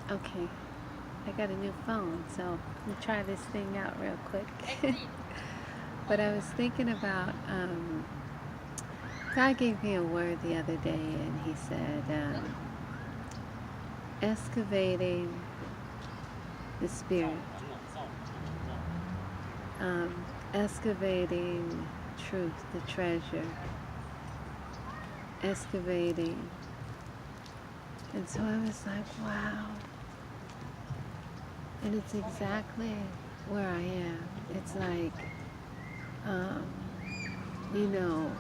Okay, I got a new phone, so let me try this thing out real quick. But I was thinking about, God gave me a word the other day, and He said, excavating the spirit, excavating truth, the treasure, excavating. And so I was like, wow. And it's exactly where I am. It's like, um, you know,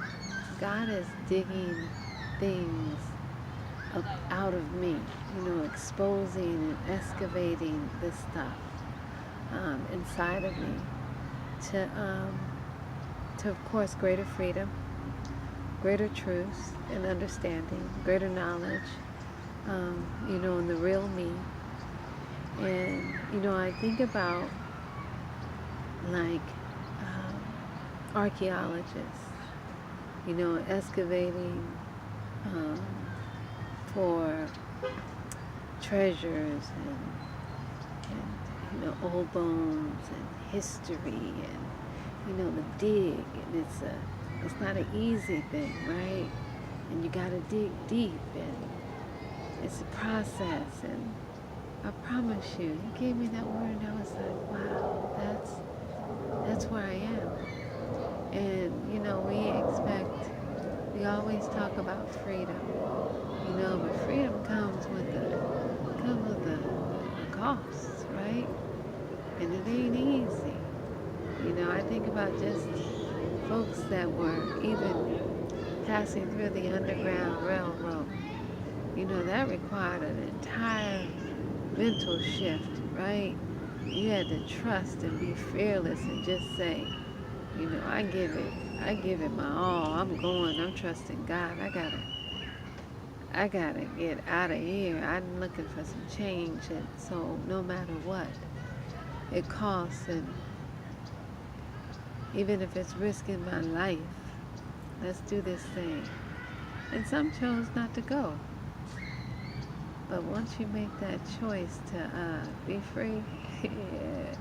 God is digging things out of me, exposing and excavating this stuff inside of me to, of course, greater freedom, greater truth and understanding, greater knowledge, in the real me. And, I think about like archaeologists, excavating um, for treasures and old bones and history and the dig, and it's not an easy thing, right? And you got to dig deep, and it's a process. And I promise you, He gave me that word, and I was like, wow, that's where I am. And we always talk about freedom, but freedom comes with a cost, right? And it ain't easy. I think about just folks that were even passing through the Underground Railroad. That required an entire mental shift, right? You had to trust and be fearless and just say, I give it my all. I'm trusting God. I gotta get out of here. I'm looking for some change, and so no matter what it costs, and even if it's risking my life, let's do this thing. And some chose not to go. But once you make that choice to be free, yeah,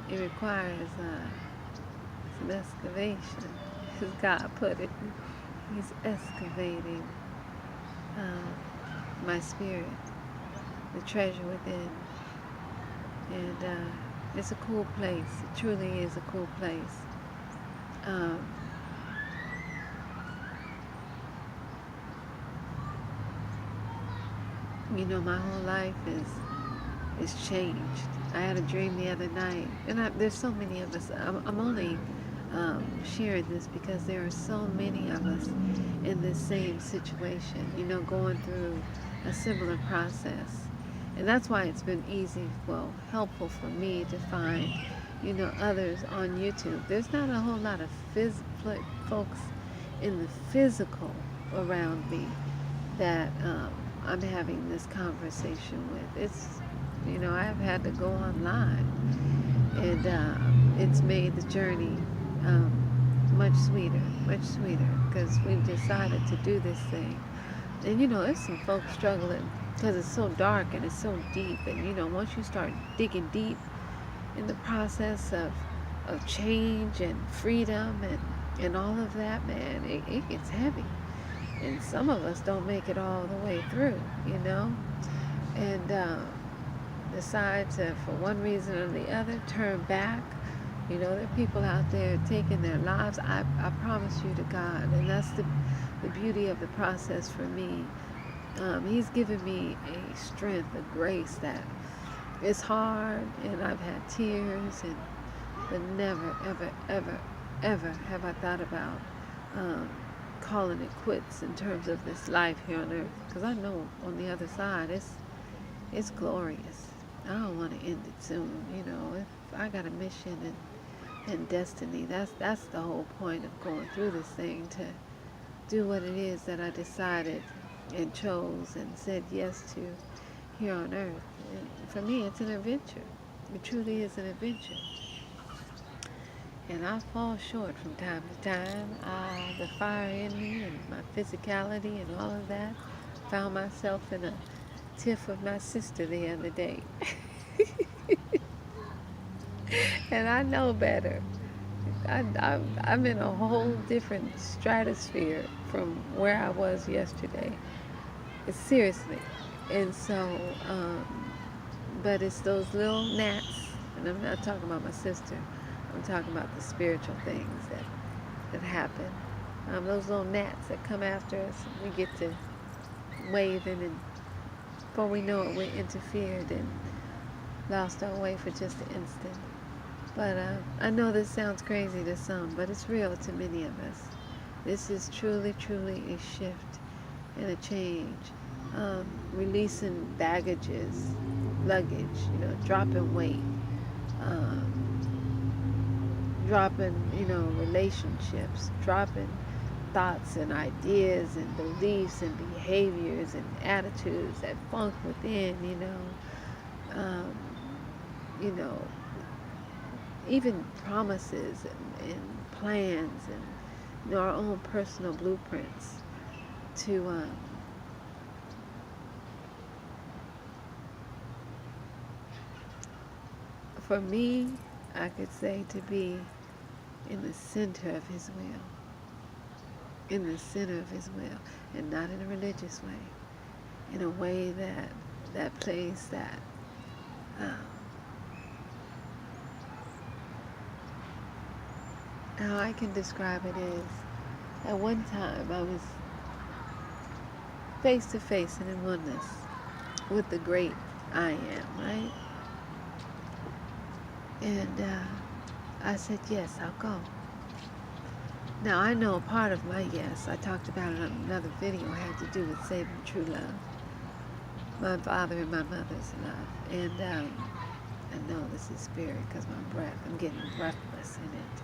it requires some excavation, as God put it. He's excavating my spirit, the treasure within. And it's a cool place. It truly is a cool place. Um, my whole life is changed. I had a dream the other night, and there's so many of us. I'm only sharing this because there are so many of us in this same situation, going through a similar process. And that's why it's been helpful for me to find, others on YouTube. There's not a whole lot of folks in the physical around me that I'm having this conversation with. I've had to go online, and it's made the journey much sweeter, because we've decided to do this thing. And it's some folks struggling because it's so dark and it's so deep. And once you start digging deep in the process of change and freedom and all of that, man, it gets heavy. And some of us don't make it all the way through, and decide to, for one reason or the other, turn back. There are people out there taking their lives. I promise you to God, and that's the beauty of the process for me. He's given me a strength, a grace that it's hard, and I've had tears, but never, ever, ever, ever have I thought about calling it quits in terms of this life here on earth, because I know on the other side it's glorious. I don't want to end it soon. If I got a mission and destiny, that's the whole point of going through this thing, to do what it is that I decided and chose and said yes to here on earth. And for me, it's an adventure. It truly is an adventure. And I fall short from time to time. The fire in me and my physicality and all of that, found myself in a tiff with my sister the other day. And I know better. I'm in a whole different stratosphere from where I was yesterday. Seriously. And so, but it's those little gnats, and I'm not talking about my sister. I'm talking about the spiritual things that happen. Those little gnats that come after us, we get to waving, and before we know it, we're interfered and lost our way for just an instant. But I know this sounds crazy to some, but it's real to many of us. This is truly, truly a shift and a change. Releasing baggages, luggage, dropping weight, dropping, relationships, dropping thoughts and ideas and beliefs and behaviors and attitudes that funk within, um, you know, even promises and plans and our own personal blueprints to for me, I could say to be in the center of his will, in the center of his will, and not in a religious way, in a way that place that how I can describe it is, at one time I was face to face and in oneness with the great I am, right? And I said, yes, I'll go. Now, I know a part of my yes, I talked about it on another video, had to do with saving true love, my father and my mother's love. And I know this is spirit because my breath, I'm getting breathless in it.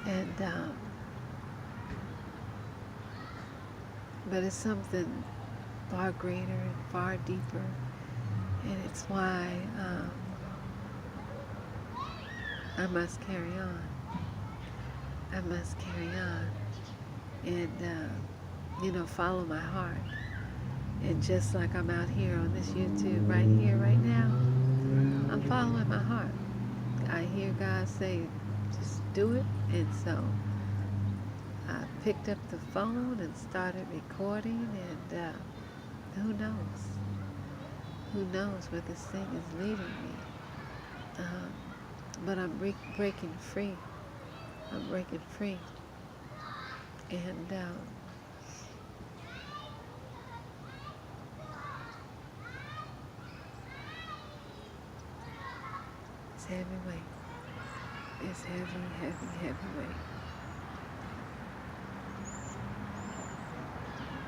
And, but it's something far greater and far deeper. And it's why I must carry on. I must carry on and, follow my heart. And just like I'm out here on this YouTube right here, right now, I'm following my heart. I hear God say, just do it. And so I picked up the phone and started recording, and who knows? Who knows where this thing is leading me? But I'm breaking free. I'm breaking free. And it's heavy weight. It's heavy, heavy, heavy weight.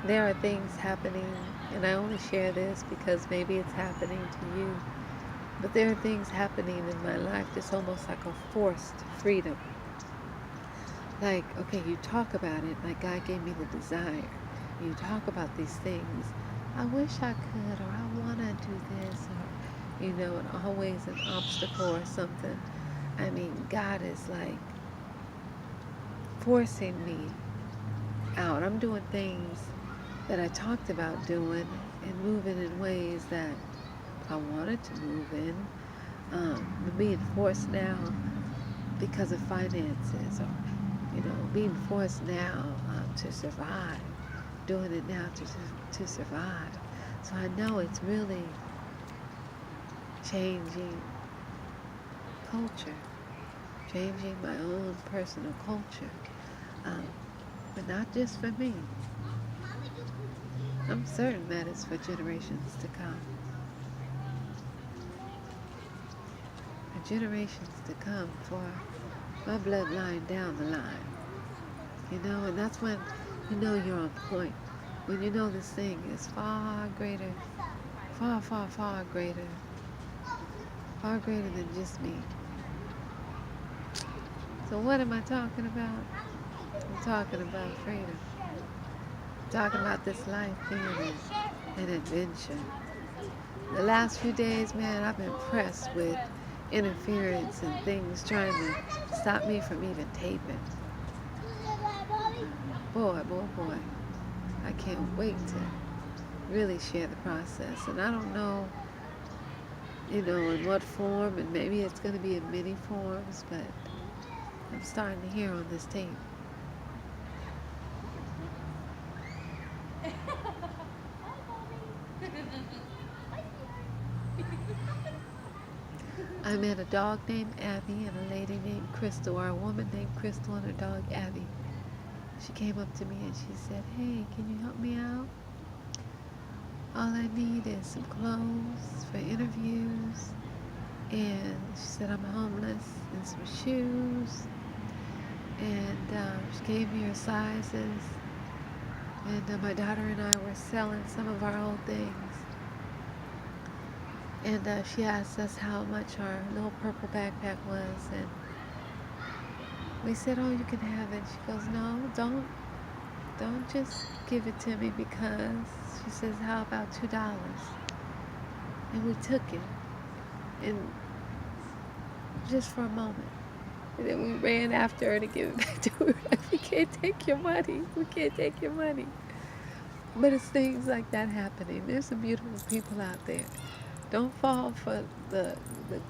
There are things happening, and I only share this because maybe it's happening to you, but there are things happening in my life that's almost like a forced freedom. Like, okay, you talk about it, like God gave me the desire. You talk about these things. I wish I could, or I want to do this, or, and always an obstacle or something. I mean, God is like forcing me out. I'm doing things that I talked about doing and moving in ways that I wanted to move in. Being forced now because of finances, or being forced now to survive, doing it now to survive. So I know it's really changing culture, changing my own personal culture, but not just for me. I'm certain that it's for generations to come. For generations to come, for my bloodline down the line. And that's when you're on point. When this thing is far greater, far, far, far greater than just me. So what am I talking about? I'm talking about freedom. I'm talking about this life being an adventure. The last few days, man, I've been pressed with interference and things trying to stop me from even taping. Boy, I can't wait to really share the process. And I don't know, in what form, and maybe it's going to be in many forms, but I'm starting to hear on this tape. I met a dog named Abby and a lady named Crystal, or a woman named Crystal and her dog Abby. She came up to me and she said, "Hey, can you help me out? All I need is some clothes for interviews." And she said, "I'm homeless, and some shoes." And she gave me her sizes. And my daughter and I were selling some of our old things. And she asked us how much our little purple backpack was. And we said, "Oh, you can have it." She goes, "No, don't just give it to me," because she says, "How about $2?" And we took it. And just for a moment. And then we ran after her to give it back to her. Like, "We can't take your money. We can't take your money." But it's things like that happening. There's some beautiful people out there. Don't fall for the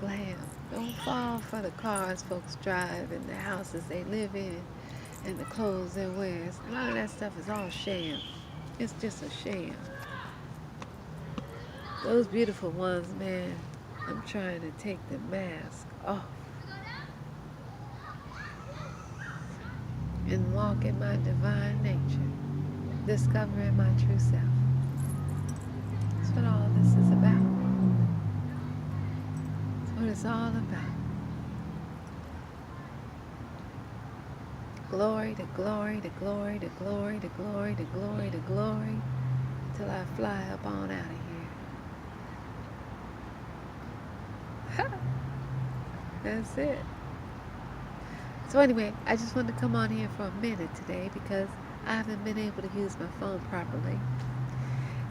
glam. Don't fall for the cars folks drive and the houses they live in and the clothes they wear. A lot of that stuff is all sham. It's just a sham. Those beautiful ones, man, I'm trying to take the mask off and walk in my divine nature, discovering my true self. That's what all this is about. That's what it's all about. Glory to glory to glory to glory to glory to glory to glory till I fly up on out of here. That's it. So anyway, I just wanted to come on here for a minute today because I haven't been able to use my phone properly.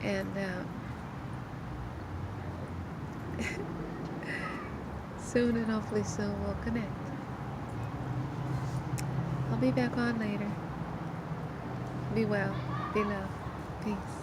And soon and hopefully soon we'll connect. I'll be back on later. Be well. Be loved. Peace.